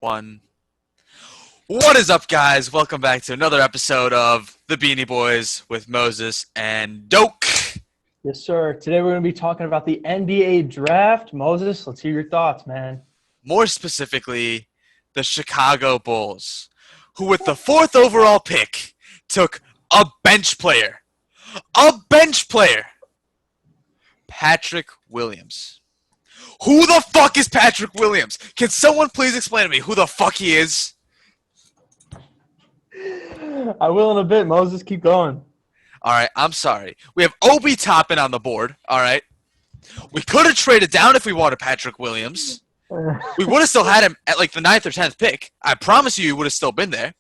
One. What is up, guys? Welcome back to another episode of The Beanie Boys with Moses and Doke. Yes, sir. Today we're going to be talking about the NBA draft. Moses, let's hear your thoughts, man. More specifically, the Chicago Bulls, who with the fourth overall pick took a bench player. A bench player! Patrick Williams. Who the fuck is Patrick Williams? Can someone please explain to me who the fuck he is? I will in a bit. Moses, keep going. All right, I'm sorry. We have Obi Toppin on the board. All right. We could have traded down if we wanted Patrick Williams. We would have still had him at like the 9th or 10th pick. I promise you he would have still been there.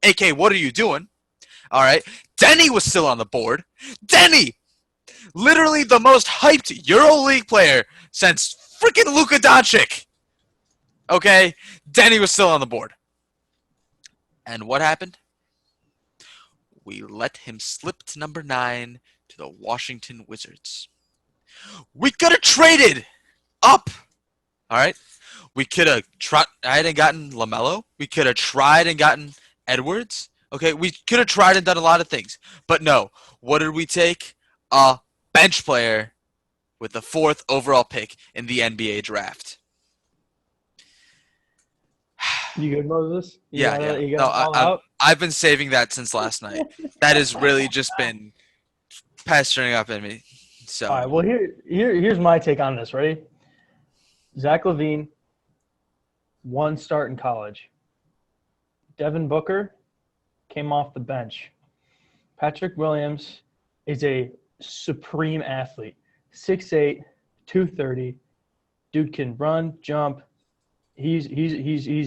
AK, what are you doing? All right. Denny was still on the board. Denny! Literally the most hyped EuroLeague player since freaking Luka Doncic. Okay? Denny was still on the board. And what happened? We let him slip to number 9 to the Washington Wizards. We could have traded up. All right? We could have tried and gotten LaMelo. We could have tried and gotten Edwards. Okay? We could have tried and done a lot of things. But no. What did we take? A bench player with the 4th overall pick in the NBA draft. You good, Moses? You got it No, all out? I've been saving that since last night. That has really just been pestering up in me. So, All right. Well, here's my take on this. Ready? Zach LaVine, one start in college. Devin Booker came off the bench. Patrick Williams is a supreme athlete. 6'8", 230. Dude can run, jump. He's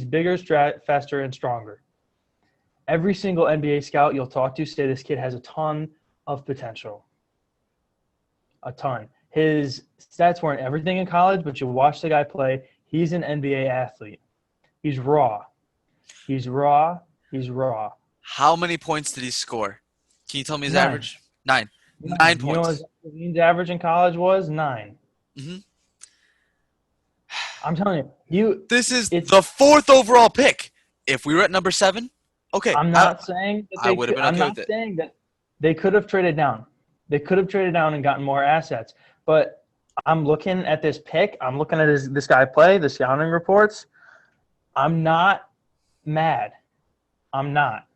bigger, faster, and stronger. Every single NBA scout you'll talk to say this kid has a ton of potential. A ton. His stats weren't everything in college, but you watch the guy play. He's an NBA athlete. He's raw. He's raw. He's raw. how many points did he score? Can you tell me his 9. average? 9. 9 You know points. what Zach LaVine's average in college was? 9. hmm I'm telling you, This is the it's 4th overall pick. If we were at number 7, okay. I'm not saying that I would have been I'm okay not with it. saying that they could have traded down. They could have traded down and gotten more assets. But I'm looking at this pick. I'm looking at this guy play, the scouting reports. I'm not mad. I'm not.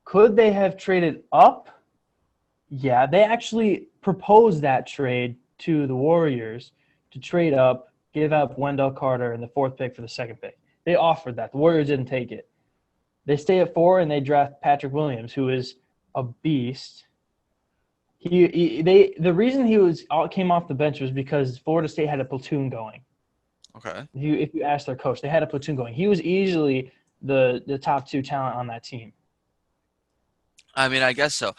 Could they have traded up? Yeah, they actually proposed that trade to the Warriors to trade up, give up Wendell Carter and the 4th pick for the 2nd pick. They offered that. The Warriors didn't take it. They stay at 4 and they draft Patrick Williams, who is a beast. The reason came off the bench was because Florida State had a platoon going. Okay. If you ask their coach, they had a platoon going. He was easily the top 2 talent on that team. I mean, I guess so.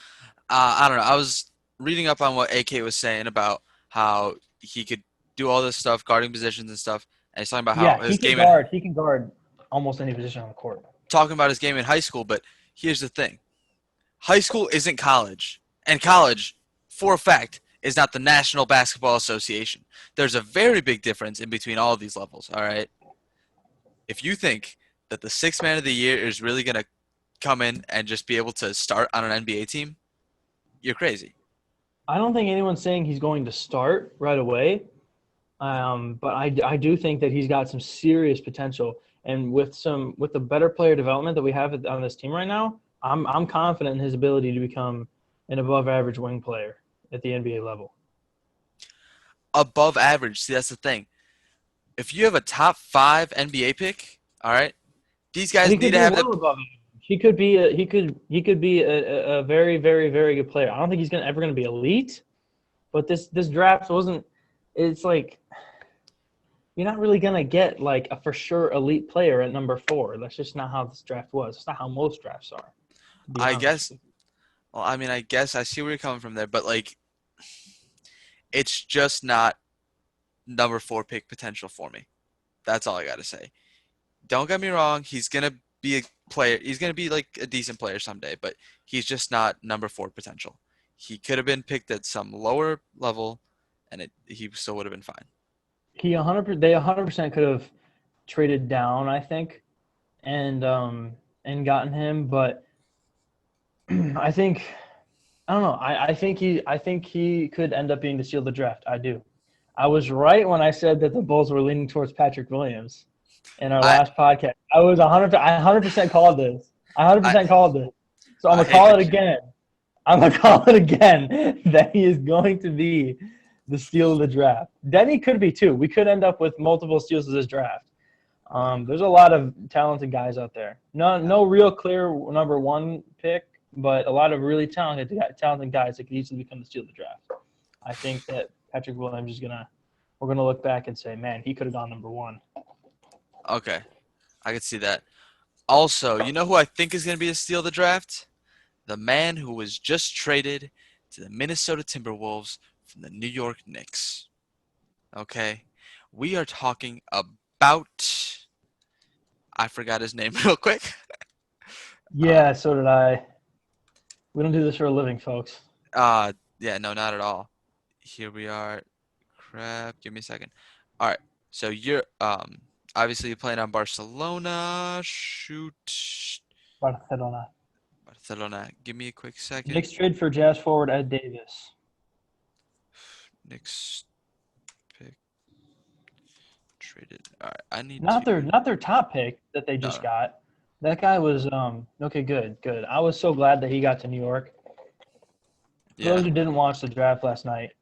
I don't know. I was reading up on what AK was saying about how he could do all this stuff, guarding positions and stuff, and he's talking about how Yeah, his game he can guard almost any position on the court. talking about his game in high school. But here's the thing: high school isn't college, and college, for a fact, is not the National Basketball Association. There's a very big difference in between all of these levels. All right. If you think that the 6th man of the year is really gonna come in and just be able to start on an NBA team, you're crazy. I don't think anyone's saying he's going to start right away, but I do think that he's got some serious potential. And with the better player development that we have on this team right now, I'm confident in his ability to become an above-average wing player at the NBA level. Above average. See, that's the thing. If you have a top 5 NBA pick, all right, these guys He need could to be have well that. above average. He could be a very, very, very good player. I don't think he's ever gonna be elite, but this draft wasn't. It's like you're not really gonna get like a for sure elite player at number 4. That's just not how this draft was. It's not how most drafts are. To be I honest. guess. Well, I mean, I guess I see where you're coming from there, but like, it's just not number 4 pick potential for me. That's all I gotta say. Don't get me wrong. He's gonna be a player. He's gonna be like a decent player someday, but he's just not number 4 potential. He could have been picked at some lower level, and he still would have been fine. They 100% could have traded down, I think, and gotten him, but I think I don't know. I think he could end up being the steal of the draft. I do. I was right when I said that the Bulls were leaning towards Patrick Williams in our I last podcast. I was 100% called this. I I 100% called this. So I'm I gonna hate call it that you. again. I'm gonna call it again that he is going to be the steal of the draft. Denny could be too. We could end up with multiple steals of this draft. There's a lot of talented guys out there. No real clear number one pick, but a lot of really talented guys that could easily become the steal of the draft. I think that Patrick Williams we're gonna look back and say, man, he could have gone number one. Okay, I can see that. Also, you know who I think is going to be the steal of the draft? The man who was just traded to the Minnesota Timberwolves from the New York Knicks. Okay, we are talking about. I forgot his name real quick. Yeah, so did I. We don't do this for a living, folks. Yeah, no, not at all. Here we are. Crap, give me a second. All right, so you're obviously you're playing on Barcelona. Shoot, Barcelona. Barcelona. Give me a quick second. Knicks trade for Jazz forward Ed Davis. Knicks pick traded. All right, I need Not to. their top pick that they just No. got. That guy was okay, good. I was so glad that he got to New York. For those Yeah. who didn't watch the draft last night,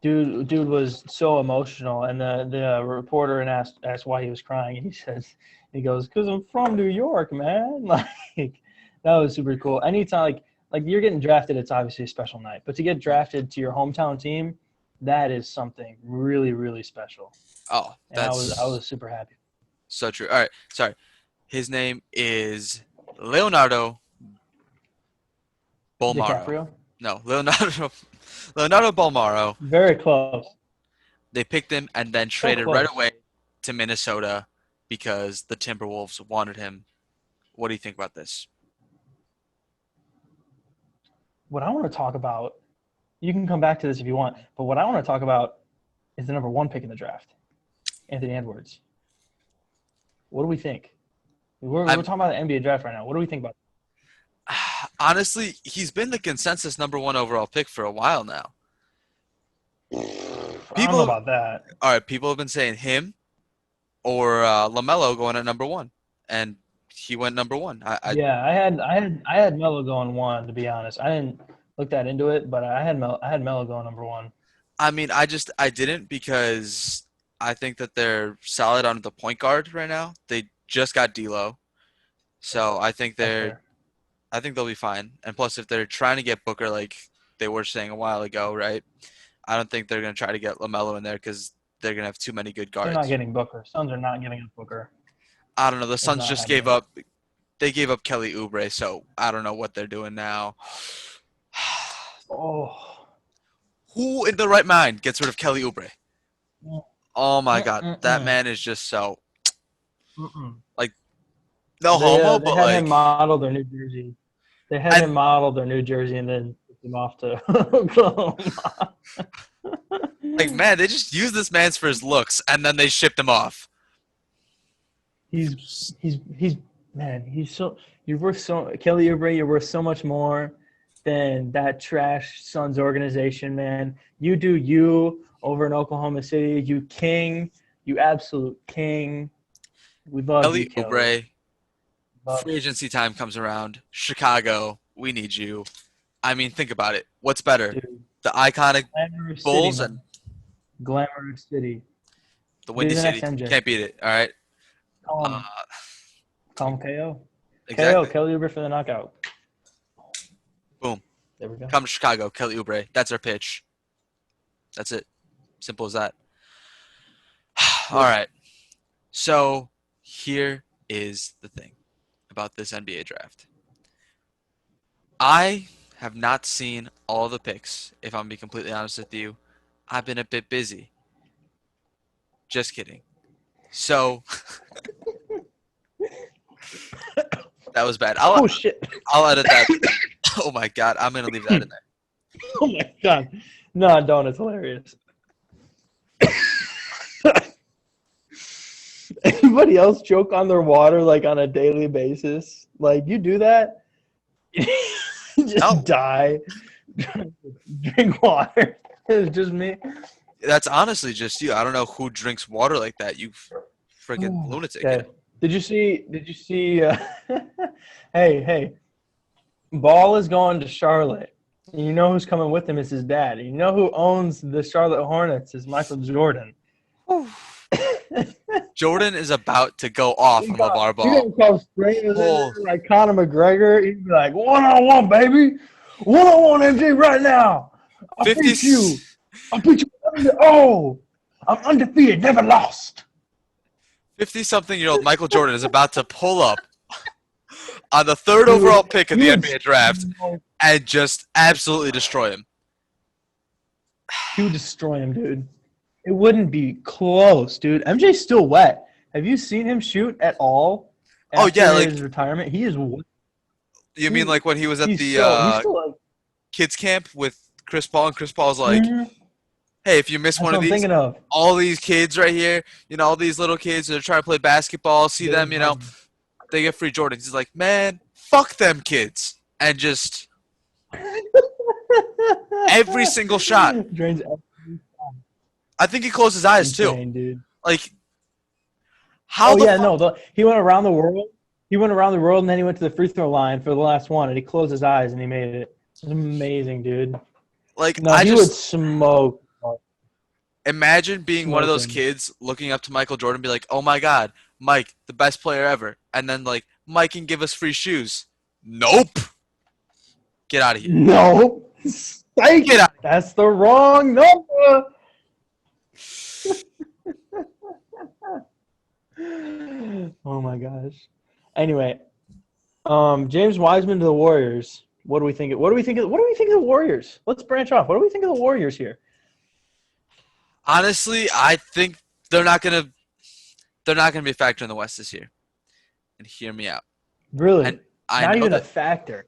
dude was so emotional, and the reporter and asked why he was crying, and he goes, "'Cause I'm from New York, man." Like that was super cool. Anytime like you're getting drafted, it's obviously a special night, but to get drafted to your hometown team, that is something really really special. Oh, And I that's was super happy. so true. All right, sorry. His name is Leonardo Bolmaro. DiCaprio, No, Leonardo Bolmaro. very close. They picked him and then So traded right close. away to Minnesota because the Timberwolves wanted him. What do you think about this? What I want to talk about, you can come back to this if you want, but what I want to talk about is the number one pick in the draft, Anthony Edwards. What do we think? We're I'm talking about the NBA draft right now. What do we think about honestly, he's been the consensus number one overall pick for a while now. I don't know People, about that. all right, people have been saying him or Lamelo going at number one, and he went number one. Yeah, I had Melo going one, to be honest. I didn't look that into it, but I had Melo going number one. I mean, I didn't because I think that they're solid on the point guard right now. They just got D'Lo, so That's fair. I think they'll be fine. And plus, if they're trying to get Booker like they were saying a while ago, right? I don't think they're gonna try to get LaMelo in there because they're gonna have too many good They're not guards. getting Booker. Suns are not giving up Booker. I don't know. The It's Suns not just gave happening. up. They gave up Kelly Oubre, so I don't know what they're doing now. Oh. Who in the right mind gets rid of Kelly Oubre? Oh my God, that Mm-mm-mm. man is just so Mm-mm. no homo, They but had him like, model their New Jersey. They had and him model their New Jersey and then took him off to Oklahoma. like man, they just used this man for his looks, and then they shipped him off. he's man, he's so you're worth so Kelly Oubre, you're worth so much more than that trash Suns organization, man. You do you over in Oklahoma City, you king, you absolute king. We love you, Kelly Kelly. Oubre, Love free agency time comes around. Chicago, we need you. I mean, think about it. What's better, you, dude. the iconic Glamorous city, Bulls man. and Glamorous city. the Be Windy the next City? MJ. Can't beat it. All right. Uh, Call him KO. KO, exactly. Kelly Oubre for the knockout. Boom. There we go. Come to Chicago, Kelly Oubre. That's our pitch. That's it. Simple as that. All right. So here is the thing about this NBA draft. I have not seen all the picks, if I'm being completely honest with you. I've been a bit busy. Just kidding. So that was bad. Oh shit. I'll edit that. Oh my God, I'm gonna leave that in there. Oh my god. No, don't. It's hilarious. Anybody else choke on their water like on a daily basis? Like you do that, you just No. die. Drink water. It's just me. That's honestly just you. I don't know who drinks water like that. You freaking lunatic. Okay. Did you see? Did you see? Hey, Ball is going to Charlotte. And you know who's coming with him is his dad. You know who owns the Charlotte Hornets is Michael Jordan. Jordan is about to go off on LeVar You Ball. gonna come straight in Oh. there like Conor McGregor? He'd be like, 1-on-1, baby. 1-on-1, MJ, right now. I'll 50 beat you. I'll beat you. Oh, I'm undefeated, never lost. 50-something-year-old Michael Jordan is about to pull up on the third overall pick of the NBA draft and just absolutely destroy him. He would destroy him, dude. It wouldn't be close, dude. MJ's still wet. Have you seen him shoot at all? Oh, yeah, after like- his retirement. He is. You mean like when he was at He's the still like, kids camp with Chris Paul, and Chris Paul's like, Mhm. hey, if you miss That's one what of I'm these, thinking of. all these kids right here, all these little kids that are trying to play basketball, see them, they get free Jordans. He's like, man, fuck them kids. And just every single shot. Drains I think he closed his eyes too. insane, dude. Like, how Oh the yeah, fuck? no. He went around the world. He went around the world, and then he went to the free throw line for the last one, and he closed his eyes, and he made it. It was amazing, dude. Like, No, I he just would smoke. imagine being one of those Smoking. kids looking up to Michael Jordan and be like, oh my God, Mike, the best player ever. And then, like, Mike can give us free shoes. Nope. Get out of here. No, Psych. Get out. That's the wrong number. Oh my gosh. Anyway, James Wiseman to the Warriors. What do we think? What do we think of the Warriors? Let's branch off. What do we think of the Warriors here? Honestly, I think they're not gonna be a factor in the West this year. And hear me out. Really? And I Not know even a that factor.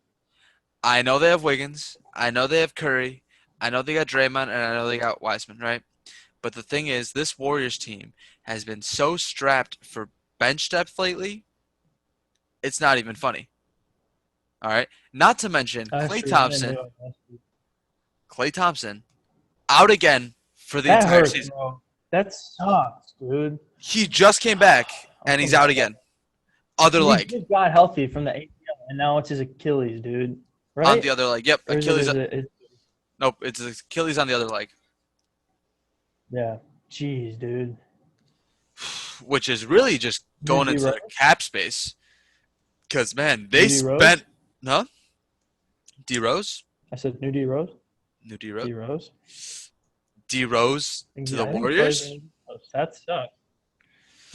I know they have Wiggins. I know they have Curry. I know they got Draymond, and I know they got Wiseman, right? But the thing is, this Warriors team has been so strapped for bench depth lately, it's not even funny. All right? Not to mention That's Klay true. Thompson. Yeah, Klay Thompson out again for the that entire hurts, season. bro. That sucks, dude. He just came back, and he's out again. Other He leg. just got healthy from the ACL, and now it's his Achilles, dude. Right? On the other leg. Yep, Or is Achilles. it- Nope, it's Achilles on the other leg. yeah. Jeez, dude. Which is really just going Rudy into Rose? their cap space. Because, man, they Rudy Rose? spent – huh? D Rose? I said new D Rose. New D Rose? D Rose. D Rose to the Warriors? That sucks.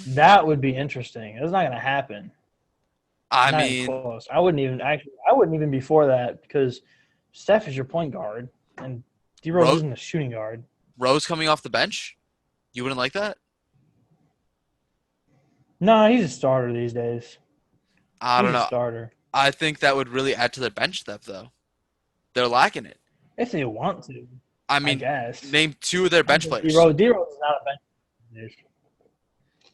That would be interesting. It's not gonna happen. I Not even mean, close. I wouldn't even before that because Steph is your point guard and D Rose Rose- isn't a shooting guard. Rose coming off the bench? You wouldn't like that? No, he's a starter these days. I don't He's a know. starter. I think that would really add to their bench depth, though. They're lacking it. If they want to, I I mean, guess. name two of their bench players. D Rose is not a bench player.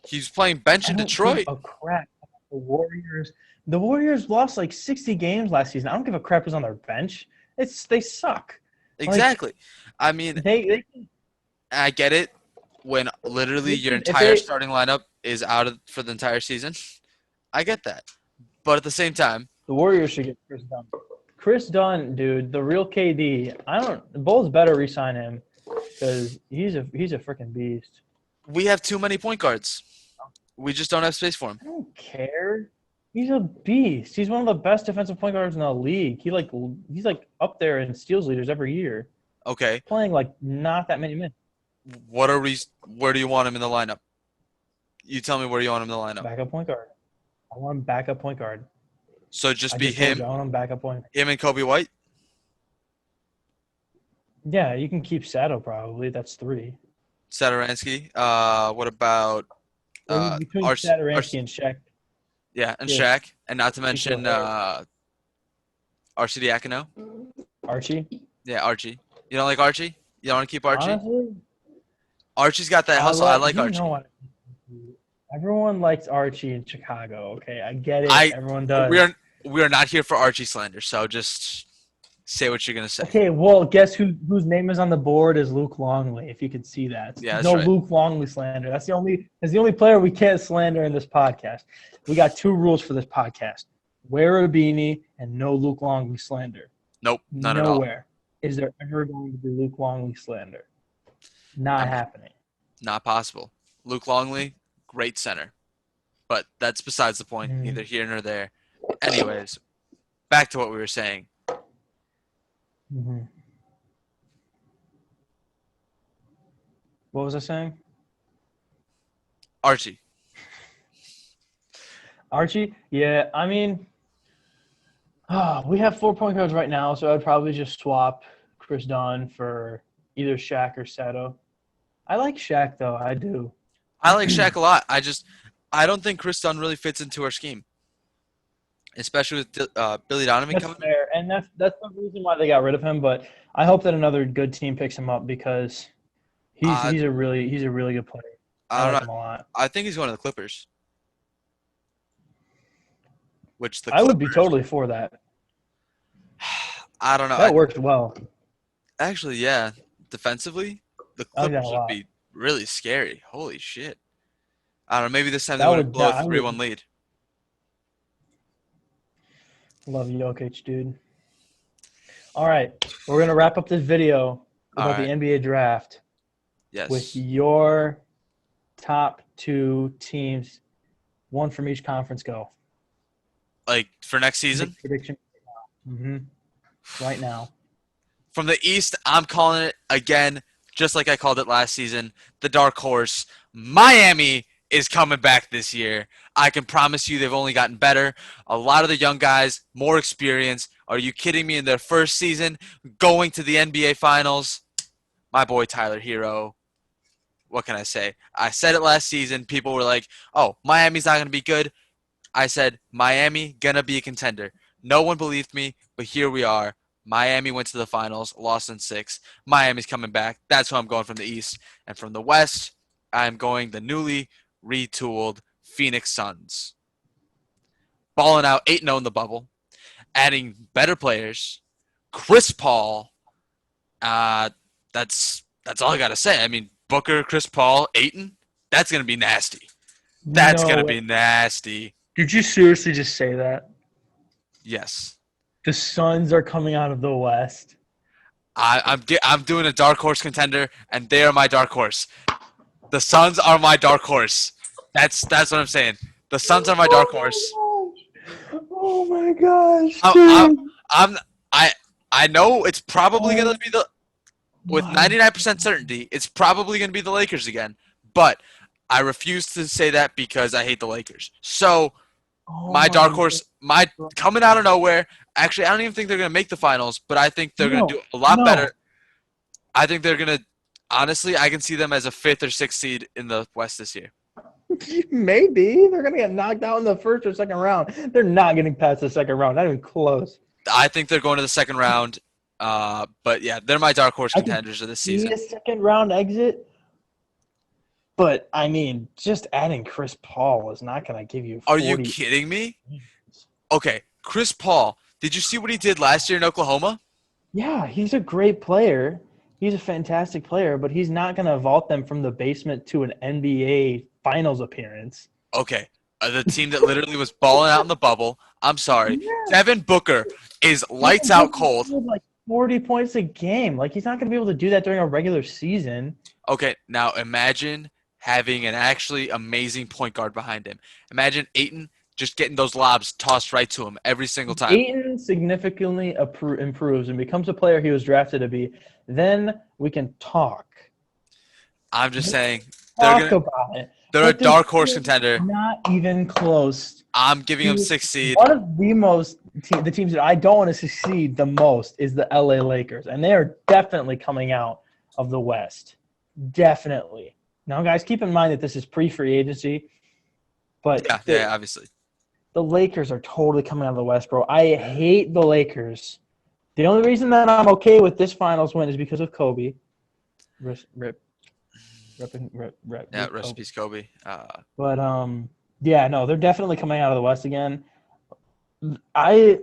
He's playing bench in I don't Detroit. give a crap about the Warriors. The Warriors lost like 60 games last season. I don't give a crap who's on their bench. They suck. Exactly. I mean, They I get it when literally your If entire they- starting lineup is out for the entire season. I get that. But at the same time, the Warriors should get Chris Dunn. Chris Dunn, dude, the real KD. The Bulls better re-sign him because he's a freaking beast. we have too many point guards. We just don't have space for him. I don't care. He's a beast. He's one of the best defensive point guards in the league. He's like up there in steals leaders every year, Okay. playing like not that many minutes. Where do you want him in the lineup? You tell me where you want him in the lineup. Backup point guard. I want him backup point guard. So just I be just told him, you, I want him backup point. him and Kobe White. Yeah, you can keep Sato probably. That's 3. Satoransky. What about Between Arce- Satoransky and Shaq. yeah, and Yeah. Shaq, and not to mention RCD Akino. Archie. Yeah, Archie. You don't like Archie? You don't want to keep Archie? Honestly, Archie's got that hustle. I like Archie. Everyone likes Archie in Chicago. Okay, I get it. I Everyone does. we are not here for Archie slander, so just say what you're gonna say. Okay, well, guess whose name is on the board is Luke Longley. If you could see that, Yeah, there's that's no right. Luke Longley slander. That's the only player we can't slander in this podcast. We got 2 rules for this podcast: wear a beanie and no Luke Longley slander. Nope, none at all. Nowhere is there ever going to be Luke Longley slander. Not happening. Not possible. Luke Longley, great center. But that's besides the point, Mm. neither here nor there. Anyways, back to what we were saying. Mm-hmm. What was I saying? Archie. Archie? Yeah, I mean, we have 4 point guards right now, so I'd probably just swap Chris Dunn for either Shaq or Sato. I like Shaq, though. I do. I like Shaq a lot. I don't think Chris Dunn really fits into our scheme. Especially with Billy Donovan That's coming in. fair, and that's the reason why they got rid of him. But I hope that another good team picks him up because he's a really good player. I like don't him know. a lot. I think he's going to the Clippers. Which the I would be Clippers- totally for that. I don't know. That worked well. Actually, yeah. Defensively, the I like that Clippers a would lot. be really scary. Holy shit. I don't know. Maybe this time That they would would- blow that a would- 3-1 lead. Love Jokic, dude. All right, we're gonna wrap up this video about All the right. NBA draft Yes. with your top 2 teams, one from each conference. Go. Like for next season? Prediction. Mm-hmm. Right now. From the East, I'm calling it again, just like I called it last season. The dark horse. Miami is coming back this year. I can promise you they've only gotten better. A lot of the young guys, more experience. Are you kidding me? In their first season, going to the NBA Finals. My boy Tyler Hero. What can I say? I said it last season. People were like, oh, Miami's not going to be good. I said, Miami, going to be a contender. No one believed me, but here we are. Miami went to the finals, lost in 6. Miami's coming back. That's who I'm going from the East. And from the West, I'm going the newly retooled Phoenix Suns. Balling out 8-0 in the bubble, adding better players. Chris Paul, that's all I got to say. I mean, Booker, Chris Paul, Ayton, that's going to be nasty. That's No going to way. be nasty. Did you seriously just say that? Yes. The Suns are coming out of the West. I'm doing a dark horse contender, and they are my dark horse. The Suns are my dark horse. That's what I'm saying. The Suns are my dark horse. Oh my gosh. I know it's probably gonna be with My- 99% certainty, it's probably gonna be the Lakers again. But I refuse to say that because I hate the Lakers. So my dark horse, coming out of nowhere. Actually, I don't even think they're gonna make the finals, but I think they're gonna do a lot better. I think they're gonna. Honestly, I can see them as a 5th or 6th seed in the West this year. Maybe they're gonna get knocked out in the first or second round. They're not getting past the second round. Not even close. I think they're going to the second round. But yeah, they're my dark horse I can contenders of this See season. a second round exit. But I mean, just adding Chris Paul is not gonna give you. 40. Are you kidding me? Okay, Chris Paul. Did you see what he did last year in Oklahoma? Yeah, he's a great player. He's a fantastic player, but he's not gonna vault them from the basement to an NBA Finals appearance. Okay, the team that literally was balling out in the bubble. I'm sorry. Devin Booker is lights out cold. Like 40 points a game. Like he's not gonna be able to do that during a regular season. Okay, now imagine having an actually amazing point guard behind him. Imagine Ayton just getting those lobs tossed right to him every single time. Ayton significantly improves and becomes a player he was drafted to be. Then we can talk. I'm just saying Talk about it. they're a But dark horse they're contender. Not even close. I'm giving them 6th seed. One of the teams that I don't want to succeed the most is the LA Lakers, and they are definitely coming out of the West. Definitely. Now, guys, keep in mind that this is pre-free agency, but Yeah, obviously. the Lakers are totally coming out of the West, bro. I hate the Lakers. The only reason that I'm okay with this finals win is because of Kobe. Rip. Yeah, rest in peace, Kobe. But yeah, no, they're definitely coming out of the West again. I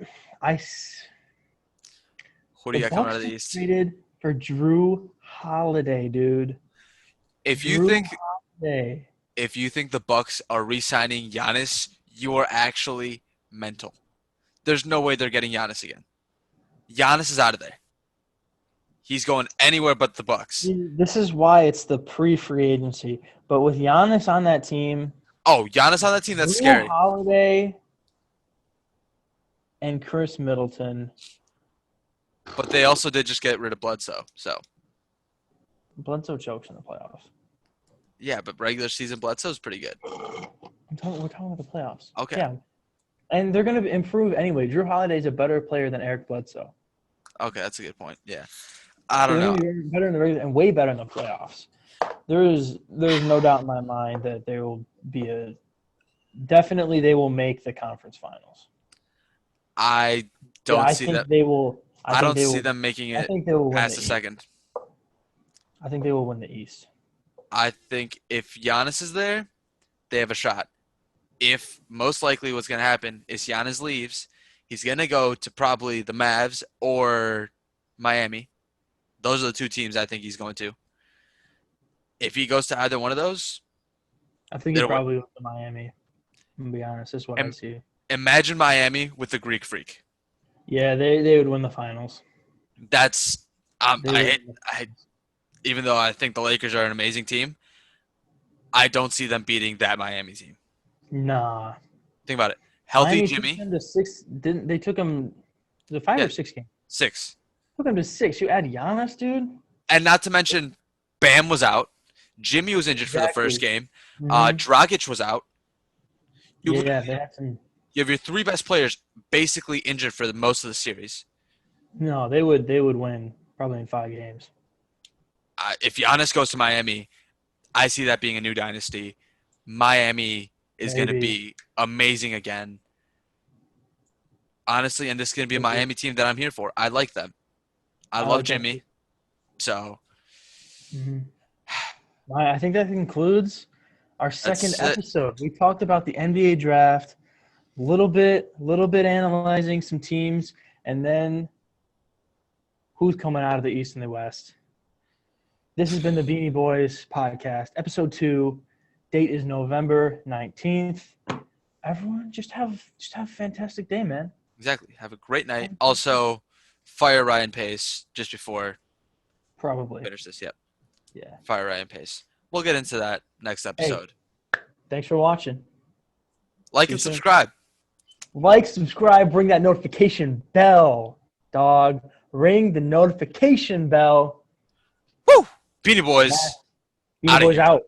Who do the you got coming out Bucks of the just East? traded for Drew Holiday, dude. If you Drew think Holiday. if you think the Bucks are re-signing Giannis, you are actually mental. There's no way they're getting Giannis again. Giannis is out of there. He's going anywhere but the Bucks. This is why it's the pre-free agency. But with Giannis on that team, Oh, Giannis on that team, that's Drew scary. Holiday and Chris Middleton. But they also did just get rid of Bledsoe. So Bledsoe chokes in the playoffs. yeah, but regular season Bledsoe's pretty good. We're talking about the playoffs. Okay. Yeah. And they're going to improve anyway. Drew Holiday's a better player than Eric Bledsoe. Okay, that's a good point. Yeah. I don't They're know. going to be better in the regular and way better in the playoffs. There's no doubt in my mind that they will be definitely they will make the conference finals. I don't see that. They will. I don't see them making I it think they will win past the the East. second. I think they will win the East. I think if Giannis is there, they have a shot. If most likely what's going to happen is Giannis leaves, he's going to go to probably the Mavs or Miami. Those are the two teams I think he's going to. If he goes to either one of those, I think he probably goes to Miami. I'm going to be honest. That's what I see. Imagine Miami with the Greek Freak. Yeah, they would win the finals. That's even though I think the Lakers are an amazing team, I don't see them beating that Miami team. Nah. Think about it. Healthy Miami Jimmy. Took them to 6. Didn't they took him to 5 or 6 games? 6. Took them to 6. You add Giannis, dude. And not to mention, Bam was out. Jimmy was injured for the first game. Mm-hmm. Dragic was out. They had some. You have your 3 best players basically injured for most of the series. No, they would win probably in 5 games. If Giannis goes to Miami, I see that being a new dynasty. Miami is going to be amazing again. Honestly, and this is going to be a Miami team that I'm here for. I like them. I love Jimmy. So. I think that concludes our second episode. We talked about the NBA draft, a little bit analyzing some teams, and then who's coming out of the East and the West. This has been the Beanie Boys podcast, episode 2. Date is November 19th. Everyone, just have a fantastic day, man. Exactly. Have a great night. Also, fire Ryan Pace just before. Probably. Finish this. Yep. Yeah. Fire Ryan Pace. We'll get into that next episode. Hey, thanks for watching. Like and subscribe. Like, subscribe, ring that notification bell, dog. Ring the notification bell. Woo! Beanie Boys. Beanie Boys out.